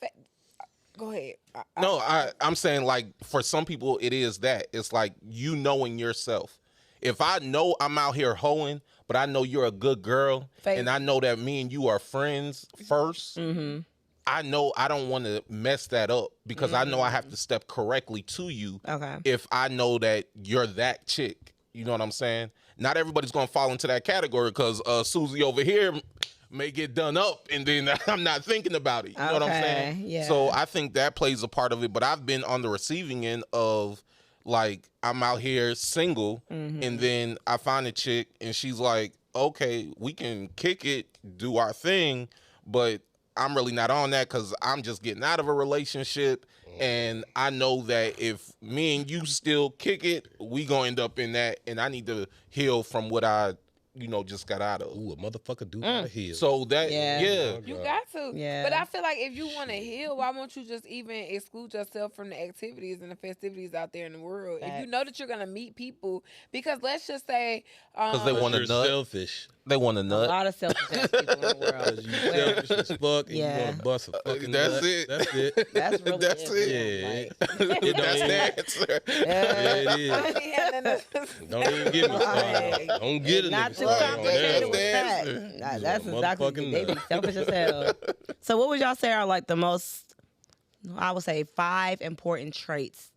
Go ahead. No, I'm saying like for some people it is that. It's like you knowing yourself. If I know I'm out here hoeing, but I know you're a good girl, Faith. and I know that me and you are friends 1st, I know I don't want to mess that up because I know I have to step correctly to you. Okay. If I know that you're that chick, you know what I'm saying? Not everybody's gonna fall into that category because Susie over here may get done up and then I'm not thinking about it. You know what I'm saying? Okay, yeah. So I think that plays a part of it. But I've been on the receiving end of like I'm out here single and then I find a chick and she's like, okay, we can kick it, do our thing, but I'm really not on that because I'm just getting out of a relationship. And I know that if me and you still kick it, we gonna end up in that. And I need to heal from what I, just got out of. Ooh, a motherfucker do gotta heal. So that, Yeah. You got to. Yeah. But I feel like if you want to heal, why won't you just even exclude yourself from the activities and the festivities out there in the world? If you know that you're going to meet people, because let's just say... Because they want to You're nut. selfish. They want to A nut. lot of selfish ass people in the world. Because you selfish as fuck and you want to bust a fucking That's nut. it. That's it. That's really That's it. Yeah. Like, That's the answer. Yeah, it is. Don't even get me started. Don't get it. not too Right, complicated with that's the that. answer. Nah, that's You a exactly motherfucking they be nut. selfish as hell. So what would y'all say are like the most, I would say 5 important traits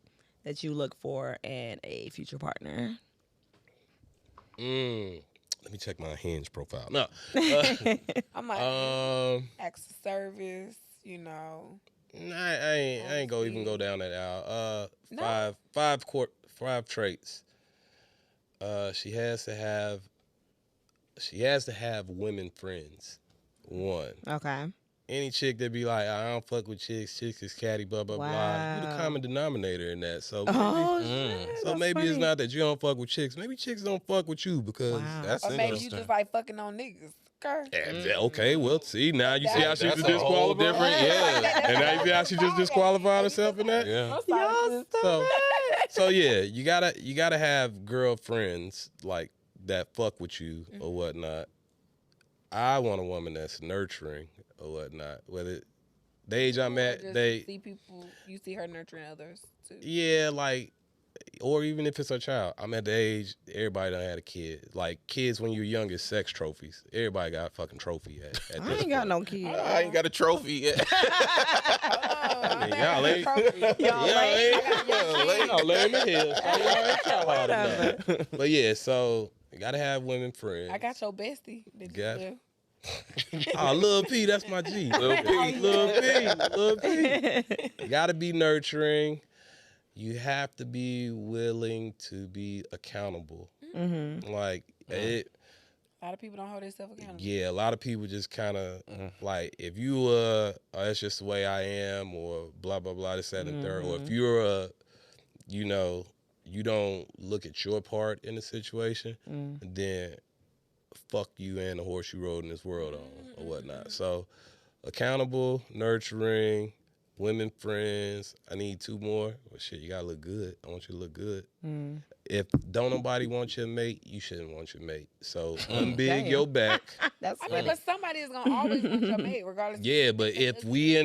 that you look for in a future partner? Let me check my Hinge profile. No. I'm like, acts of service, Nah, I ain't gonna even go down that aisle. No. Five traits. She has to have women friends. 1. Okay. Any chick that be like, I don't fuck with chicks. Chicks is catty, blah blah blah. You the Wow. common denominator in that. So Oh, maybe, shit, so that's maybe it's funny. not that you don't fuck with chicks. Maybe chicks don't fuck with you because Wow. That's or maybe you interesting. just like fucking on niggas. Okay. okay, well, see now you see how she That's just a whole disqualified. different, yeah. And now you see how she just disqualified herself in that. Yeah. Y'all So yeah, you gotta have girlfriends like that fuck with you or whatnot. I want a woman that's nurturing or whatnot. Whether the age I'm at, You see her nurturing others too. yeah, like, or even if it's her child. I'm at the age everybody done had a kid. Like kids when you're young is sex trophies. Everybody got a fucking trophy at I this ain't got point. no kids. I ain't got a trophy yet. Y'all ain't. Y'all lay in the hill. So y'all ain't try hard enough. But yeah, so you gotta have women friends. I got your bestie. That you Got- do. Oh, Lil P, that's my G. Lil P. You gotta be nurturing. You have to be willing to be accountable. Like it. A lot of people don't hold themselves accountable. Yeah, a lot of people just kind of like if you oh, that's just the way I am, or blah blah blah, this that and the third, or if you're you don't look at your part in the situation, then fuck you and the horse you rode in this world on or whatnot. So accountable, nurturing, women friends. I need 2 more. Well, shit, you gotta look good. I want you to look good. If don't nobody want your mate, you shouldn't want your mate. So unbig Damn. your back. That's I mean, funny. but somebody is gonna always want your mate, regardless. Yeah, but if we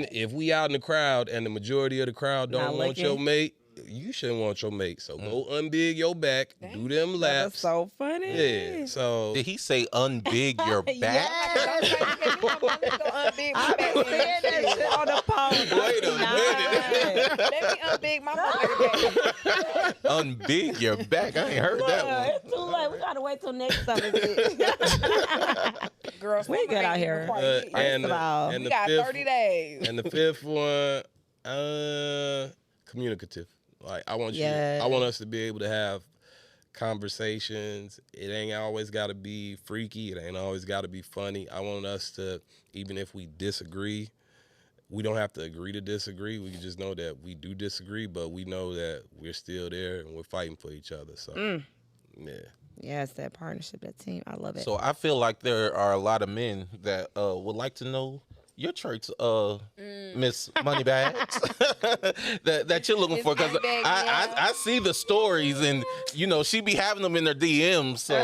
out in the crowd and the majority of the crowd don't Not want looking. your mate, you shouldn't want your mate. So go unbig your back, do them That's laps. so funny. Yeah. So Did he say unbig your back? Yes. Unbig my I've been back. saying that shit on the phone. Wait a minute. Let me unbig my motherfucking back. Unbig your back. I ain't heard that one. It's too late. We gotta wait till next summer. bitch. Girl, We good out here. and of all, and we the got fifth 30 days. and the 5th one, communicative. Like I want Yeah. I want us to be able to have conversations. It ain't always got to be freaky. It ain't always got to be funny. I want us to, even if we disagree, we don't have to agree to disagree. We can just know that we do disagree, but we know that we're still there and we're fighting for each other. So, yeah. Yes, that partnership, that team. I love it. So I feel like there are a lot of men that would like to know your traits, Miss Moneybags, that you're looking Miss for. Because Moneybag, I see the stories, and she be having them in their DMs. So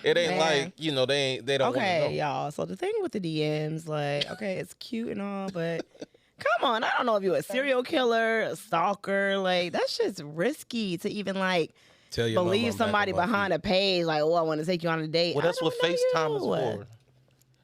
it ain't man. like they don't want to know. Okay, y'all. So the thing with the DMs, like, okay, it's cute and all, but come on, I don't know if you're a serial killer, a stalker. Like, that shit's risky to even like Tell your mama believe I'm back somebody on my behind feet. a page. Like, oh, I want to take you on a date. Well, that's I what don't know FaceTime is you. for.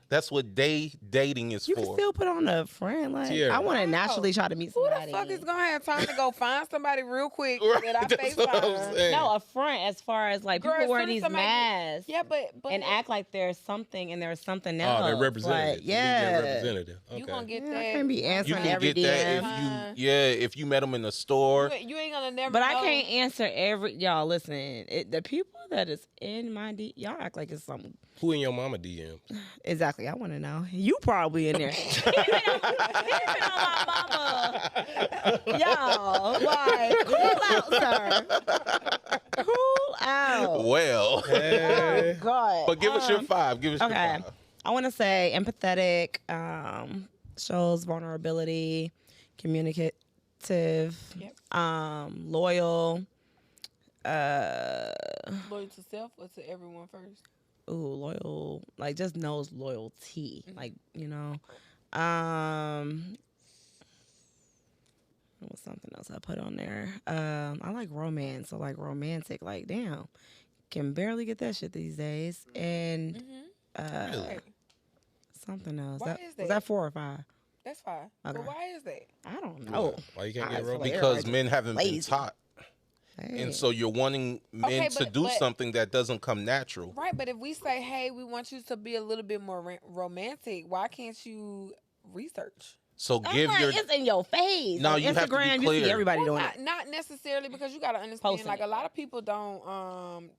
That's what dating is You for. can still put on a friend. Like Tierra. I want to naturally try to meet Who somebody. the fuck is gonna have time to go find somebody real quick Right, that I that's what I'm FaceTime? saying. No, a friend. As far as like Girl, people as wear soon as these somebody- masks. Yeah, but And act like there's something and there's something else. Oh, they're representative. Like, You yeah. get representative. you Okay. gonna get Yeah, that. I can't be You answering can every get that DM. if you met them in the store. You ain't gonna never. But I know. can't answer every y'all. Listen, the people that is in my y'all act like it's something. Who in your mama DM? Exactly, I want to know. You probably in there. Even on my mama. Y'all, like, cool out, sir. Cool out. Well, Hey. God. but give us your 5. Give us your Okay. 5. I want to say empathetic, shows vulnerability, communicative, Yep. loyal, Loyal to self or to everyone first. loyal, like just knows loyalty, like, you know. What was something else I put on there? I like romance, so like romantic, like damn, can barely get that shit these days. And Right. something else. Why That, is was that? that 4 or 5? That's fine. Okay. But why is that? I don't know. Why you can't I get feel romance? like Because everybody men haven't been lazy. taught. Hey. And so you're wanting men Okay, to but- do but- something that doesn't come natural. Right, but if we say, hey, we want you to be a little bit more romantic, why can't you research? So I'm give like, your it's in your face. No, On you have to be Instagram, you see clear. everybody Well, doing it. not necessarily, because you got to understand, Posting like it. a lot of people don't,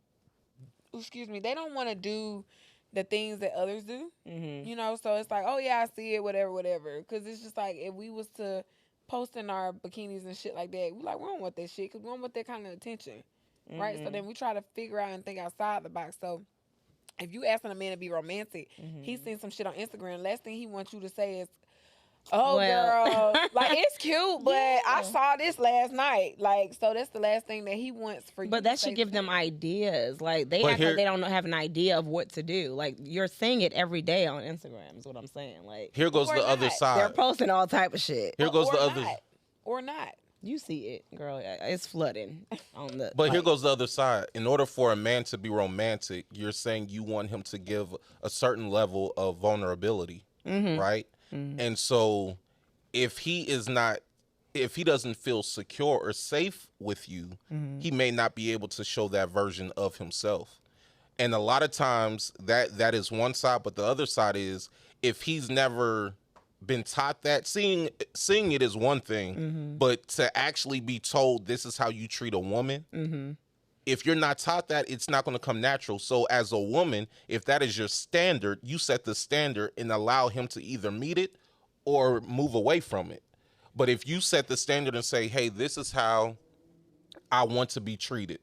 excuse me, they don't want to do the things that others do, Mm-hmm. you know? So it's like, oh yeah, I see it, whatever. Because it's just like, if we was to post in our bikinis and shit like that, we don't want that shit, because we don't want that kind of attention, right? Mm-hmm. So then we try to figure out and think outside the box. So if you asking a man to be romantic, he's seen some shit on Instagram, last thing he wants you to say is, oh, Well. girl, like it's cute, but I Yeah. saw this last night. Like, so that's the last thing that he wants for you. But to that say should give to them him. ideas. Like they But act here- like they don't have an idea of what to do. Like you're seeing it every day on Instagram. Is what I'm saying. Like Here goes Or the other not. they're side. posting all type of shit. Here goes or the other. not. Or not. You see it, girl. It's flooding on the. But here like, goes the other side. In order for a man to be romantic, you're saying you want him to give a certain level of vulnerability, right? And so if he doesn't feel secure or safe with you, he may not be able to show that version of himself. And a lot of times that is one side, but the other side is if he's never been taught that, seeing it is one thing, but to actually be told this is how you treat a woman, if you're not taught that, it's not going to come natural. So as a woman, if that is your standard, you set the standard and allow him to either meet it or move away from it. But if you set the standard and say, hey, this is how I want to be treated,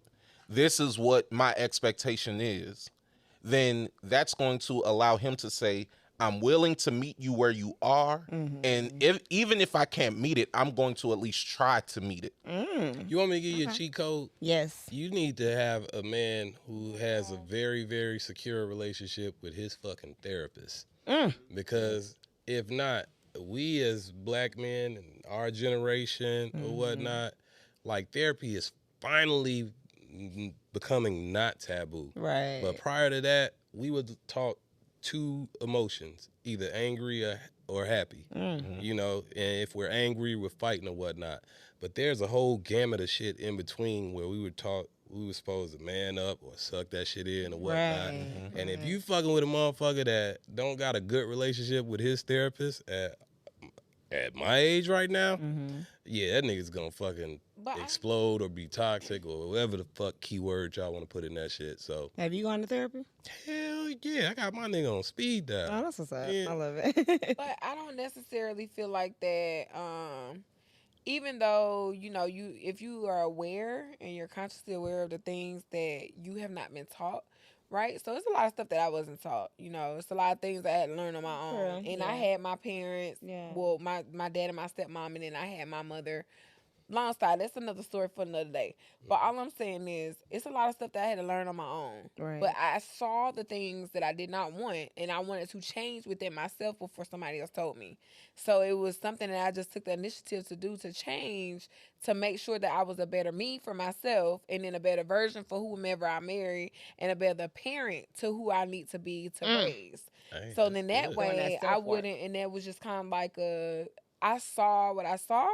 this is what my expectation is, then that's going to allow him to say, I'm willing to meet you where you are. And even if I can't meet it, I'm going to at least try to meet it. You want me to give you a cheat code? yes. You need to have a man who has a very, very secure relationship with his fucking therapist. Because if not, we as black men and our generation or whatnot, like therapy is finally becoming not taboo. Right. But prior to that, we would talk two emotions, either angry or happy. You know, and if we're angry, we're fighting or whatnot. But there's a whole gamut of shit in between where we were taught we were supposed to man up or suck that shit in or whatnot. Right. And if you fucking with a motherfucker that don't got a good relationship with his therapist at my age right now, yeah, that nigga's gonna fucking But I- explode or be toxic or whatever the fuck keyword y'all want to put in that shit. So Have you gone to therapy? hell yeah, I got my nigga on speed dial. Oh, that's what's up. Yeah. I love it. But I don't necessarily feel like that. Even though if you are aware and you're consciously aware of the things that you have not been taught, right? So it's a lot of stuff that I wasn't taught. It's a lot of things I had to learn on my own. True, And I yeah. had my parents, Yeah. well, my dad and my stepmom, and then I had my mother long story. That's another story for another day. But all I'm saying is, it's a lot of stuff that I had to learn on my own. Right. But I saw the things that I did not want, and I wanted to change within myself before somebody else told me. So it was something that I just took the initiative to do, to change, to make sure that I was a better me for myself, and then a better version for whomever I marry, and a better parent to who I need to be to raise. Hey, So that's then that good. Doing that way, I self-work. wouldn't, and that was just kind of like I saw what I saw.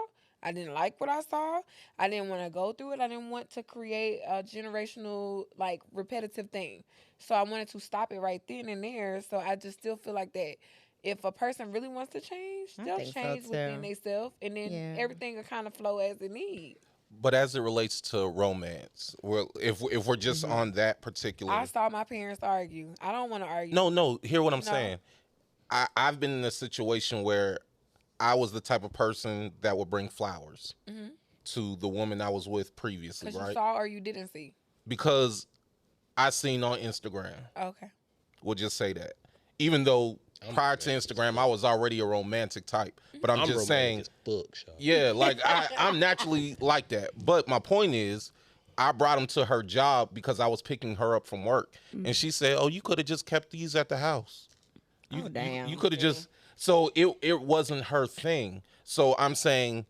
I didn't like what I saw. I didn't want to go through it. I didn't want to create a generational, like, repetitive thing. So I wanted to stop it right then and there. So I just still feel like that if a person really wants to change, I they'll think so, change within too. themselves, and then Yeah. everything will kind of flow as it needs. But as it relates to romance, if we're just on that particular, I saw my parents argue. I don't want to argue. no, hear what I'm No. saying. I've been in a situation where I was the type of person that would bring flowers to the woman I was with previously, Because right? you saw or you didn't see. Because I seen on Instagram. Okay. We'll just say that. Even though prior to Instagram, I was already a romantic type. But I'm just romantic saying, as fuck, Sean. yeah, like I'm naturally like that. But my point is, I brought him to her job because I was picking her up from work. And she said, oh, you could have just kept these at the house. Oh, damn. You could have just, so it wasn't her thing. So I'm saying,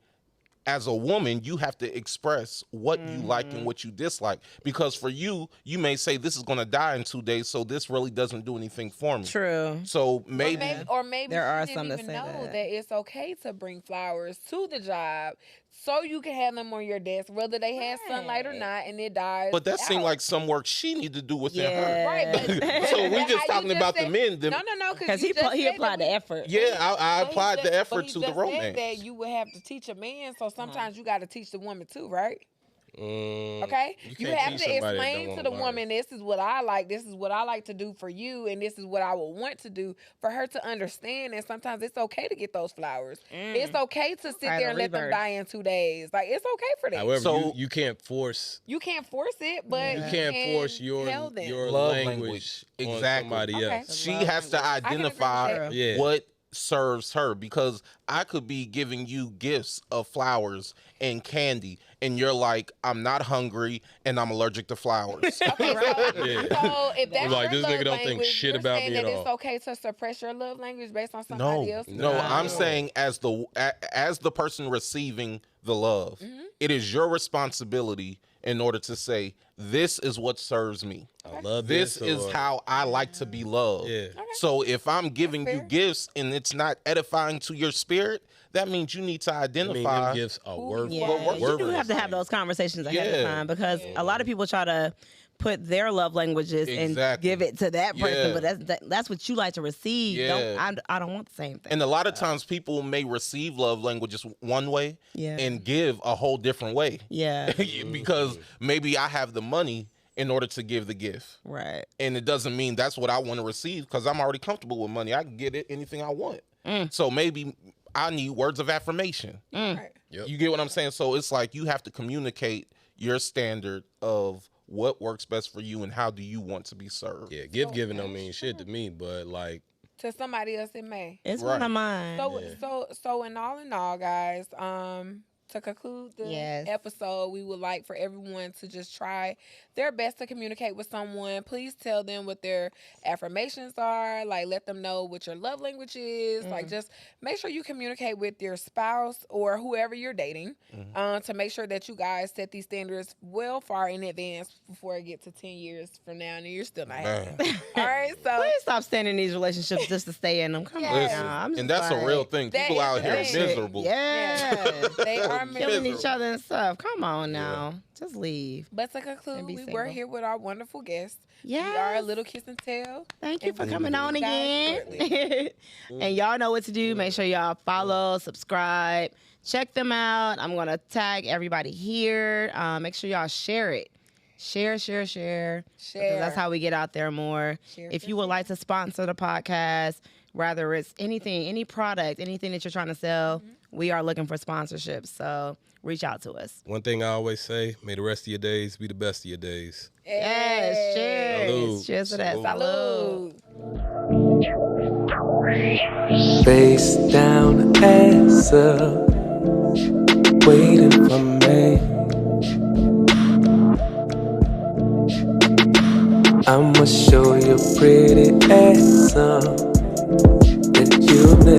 as a woman, you have to express what you like and what you dislike. Because for you, you may say, this is going to die in 2 days, so this really doesn't do anything for me. True. So maybe, Maybe There are she some didn't that even say know that. that it's okay to bring flowers to the job so you can have them on your desk, whether they had sunlight or Right. not, and it dies. but that seemed out. like some work she need to do within Yeah. her. Right, but So we but just how you talking about the said- men. No, Because he he applied the effort. Yeah, I But he applied just- the effort but he to the just said romance. that you would have to teach a man, so sometimes you got to teach the woman too, right? Mm, Okay, you can't have teach to somebody that explain don't to wanna the learn. woman, this is what I like, this is what I like to do for you, and this is what I would want to do for her to understand. And sometimes it's okay to get those flowers. It's okay to sit Right, there a and let them rebirth. die in 2 days. Like, it's okay for that. However, So- you can't force You can't force it, but you you can't can force your tell them. Love language language. on Exactly. somebody Okay. else. She love has to I can agree with identify that. Yeah. what serves her, because I could be giving you gifts of flowers and candy and you're like, I'm not hungry and I'm allergic to flowers. Okay, so, Yeah. so if that's Like, your this nigga love don't think language, shit you're about saying me at that it's all. okay to suppress your love language based on somebody No, else. no, I'm No. saying as the person receiving the love, it is your responsibility in order to say, this is what serves me. I love This this. is how I like to be loved. Yeah. So if I'm giving you fair. gifts and it's not edifying to your spirit, that means you need to I mean, identify. them gifts are worth. you Yeah, are. you do have to have those conversations ahead of Yeah. time, because a lot of people try to put their love languages and Exactly. give it to that person, Yeah. but that's what you like to receive. Yeah. I don't want the same thing. And a lot of times people may receive love languages one way Yeah. and give a whole different way. Yeah, Because maybe I have the money in order to give the gift. right. And it doesn't mean that's what I want to receive, because I'm already comfortable with money. I can get it anything I want. So maybe I need words of affirmation. Right. Yep. You get what I'm saying? So it's like you have to communicate your standard of what works best for you and how do you want to be served. Yeah, gift giving don't mean shit to me, but like, To somebody else, it may. It's Right. one of mine. So in all, guys, to conclude the Yes. episode, we would like for everyone to just try their best to communicate with someone. Please tell them what their affirmations are. Like, let them know what your love language is. Like, just make sure you communicate with your spouse or whoever you're dating, to make sure that you guys set these standards well far in advance before it gets to 10 years from now and you're still not happy. All right, so Please stop staying in these relationships just to stay in them. Come on, Listen, now. I'm just and that's a like, real thing. That People is out the here thing. miserable. Yeah, they are killing miserable. each other and stuff. Come on now, just leave. But to conclude, And be we were single. here with our wonderful guests. We are a Yes. little kiss and tell. Thank you And for we coming will on see you guys again. And y'all know what to do. Make sure y'all follow, subscribe, check them out. I'm gonna tag everybody here. Make sure y'all share it. Share. Because that's how we get out there more. Share, If share, you would like to sponsor the podcast, whether it's anything, any product, anything that you're trying to sell, we are looking for sponsorships. So reach out to us. one thing I always say: may the rest of your days be the best of your days. Yes, cheers. Salud. Cheers to that. Salud. Salud. Face down, ass up, waiting for me. I'ma show your pretty ass some.